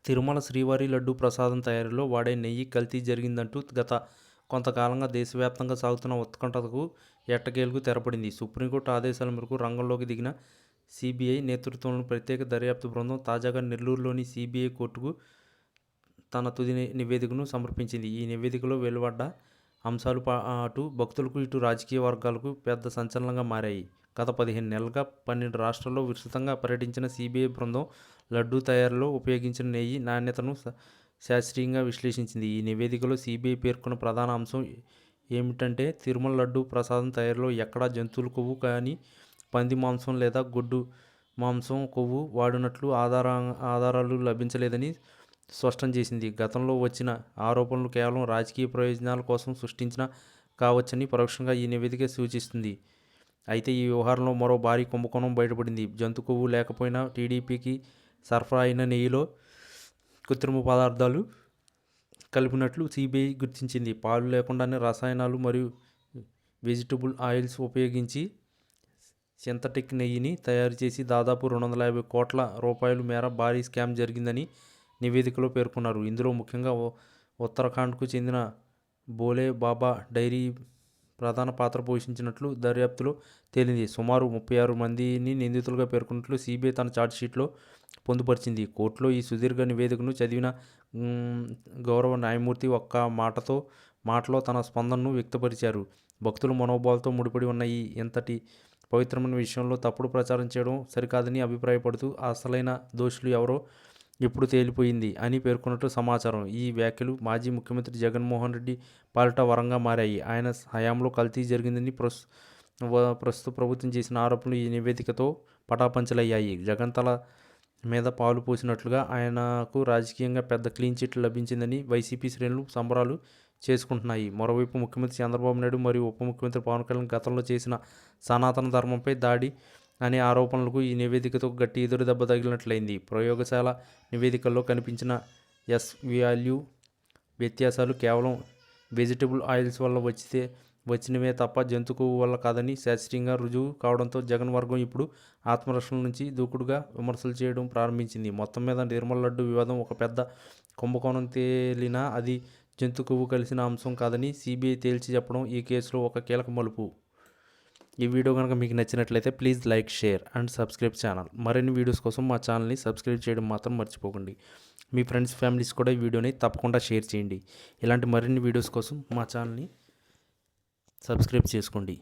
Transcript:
తిరుమల శ్రీవారి లడ్డూ ప్రసాదం తయారీలో వాడే నెయ్యి కల్తీ జరిగిందంటూ గత కొంతకాలంగా దేశవ్యాప్తంగా సాగుతున్న ఉత్కంఠకు ఎట్టకేలకు తెరపడింది. సుప్రీంకోర్టు ఆదేశాల మేరకు రంగంలోకి దిగిన సిబిఐ నేతృత్వంలోని ప్రత్యేక దర్యాప్తు బృందం తాజాగా నెల్లూరులోని సిబిఐ కోర్టుకు తన తుది నివేదికను సమర్పించింది. ఈ నివేదికలో వెలువడ్డ అంశాలు అటు భక్తులకు ఇటు రాజకీయ వర్గాలకు పెద్ద సంచలనంగా మారాయి. గత 15 నెలలుగా 12 రాష్ట్రాల్లో విస్తృతంగా పర్యటించిన సిబిఐ బృందం లడ్డూ తయారీలో ఉపయోగించిన నెయ్యి నాణ్యతను శాస్త్రీయంగా విశ్లేషించింది. ఈ నివేదికలో సిబిఐ పేర్కొన్న ప్రధాన అంశం ఏమిటంటే తిరుమల లడ్డూ ప్రసాదం తయారీలో ఎక్కడా జంతువుల కొవ్వు కానీ పంది మాంసం లేదా గొడ్డు మాంసం కొవ్వు వాడినట్లు ఆధారాలు లభించలేదని స్పష్టం చేసింది. గతంలో వచ్చిన ఆరోపణలు కేవలం రాజకీయ ప్రయోజనాల కోసం సృష్టించిన కావచ్చని పరోక్షంగా ఈ నివేదిక సూచిస్తుంది. అయితే ఈ వ్యవహారంలో మరో భారీ కుంభకోణం బయటపడింది. జంతు కొవ్వు లేకపోయినా టీడీపీకి సరఫరా అయిన నెయ్యిలో కృత్రిమ పదార్థాలు కలిపినట్లు సిబిఐ గుర్తించింది. పాలు లేకుండానే రసాయనాలు మరియు వెజిటబుల్ ఆయిల్స్ ఉపయోగించి సింథటిక్ నెయ్యిని తయారు చేసి దాదాపు 250 కోట్ల రూపాయల మేర భారీ స్కామ్ జరిగిందని నివేదికలో పేర్కొన్నారు. ఇందులో ముఖ్యంగా ఉత్తరాఖండ్కు చెందిన భోలే బాబా డైరీ ప్రధాన పాత్ర పోషించినట్లు దర్యాప్తులో తేలింది. సుమారు 36 మందిని నిందితులుగా పేర్కొన్నట్లు సిబిఐ తన ఛార్జ్షీట్లో పొందుపరిచింది. కోర్టులో ఈ సుదీర్ఘ నివేదికను చదివిన గౌరవ న్యాయమూర్తి ఒక్క మాటలో తన స్పందనను వ్యక్తపరిచారు. భక్తుల మనోభావాలతో ముడిపడి ఉన్న ఈ ఇంతటి పవిత్రమైన విషయంలో తప్పుడు ప్రచారం చేయడం సరికాదని అభిప్రాయపడుతూ అసలైన దోషులు ఎవరో ఇప్పుడు తేలిపోయింది అని పేర్కొన్నట్లు సమాచారం. ఈ వ్యాఖ్యలు మాజీ ముఖ్యమంత్రి జగన్మోహన్ రెడ్డి పాలిట వరంగా మారాయి. ఆయన హయాంలో కల్తీ జరిగిందని ప్రస్తుత ప్రభుత్వం చేసిన ఆరోపణలు ఈ నివేదికతో పటాపంచలయ్యాయి. జగన్ తల మీద పాలు పోసినట్లుగా ఆయనకు రాజకీయంగా పెద్ద క్లీన్ చిట్ లభించిందని వైసీపీ శ్రేణులు సంబరాలు చేసుకుంటున్నాయి. మరోవైపు ముఖ్యమంత్రి చంద్రబాబు నాయుడు మరియు ఉప ముఖ్యమంత్రి పవన్ కళ్యాణ్ గతంలో చేసిన సనాతన ధర్మంపై దాడి అనే ఆరోపణలకు ఈ నివేదికతో గట్టి ఎదురు దెబ్బ తగిలినట్లయింది. ప్రయోగశాల నివేదికల్లో కనిపించిన వాల్యూ వ్యత్యాసాలు కేవలం వెజిటబుల్ ఆయిల్స్ వల్ల వచ్చినవే తప్ప జంతు కొవ్వు వల్ల కాదని శాస్త్రీయంగా రుజువు కావడంతో జగన్ వర్గం ఇప్పుడు ఆత్మరక్షణ నుంచి దూకుడుగా విమర్శలు చేయడం ప్రారంభించింది. మొత్తం మీద తిరుమల లడ్డు వివాదం ఒక పెద్ద కుంభకోణం తేలినా అది జంతు కొవ్వు కలిసిన అంశం కాదని సిబిఐ తేల్చి చెప్పడం ఈ కేసులో ఒక కీలక మలుపు. ఈ వీడియో కనుక మీకు నచ్చినట్లయితే please like, share and subscribe channel. మరిన్ని వీడియోస్ కోసం మా ఛానల్ని సబ్స్క్రైబ్ చేయడం మాత్రం మర్చిపోకండి. మీ ఫ్రెండ్స్, ఫ్యామిలీస్ కూడా ఈ వీడియోని తప్పకుండా షేర్ చేయండి. ఇలాంటి మరిన్ని వీడియోస్ కోసం మా ఛానల్ని సబ్స్క్రైబ్ చేసుకోండి.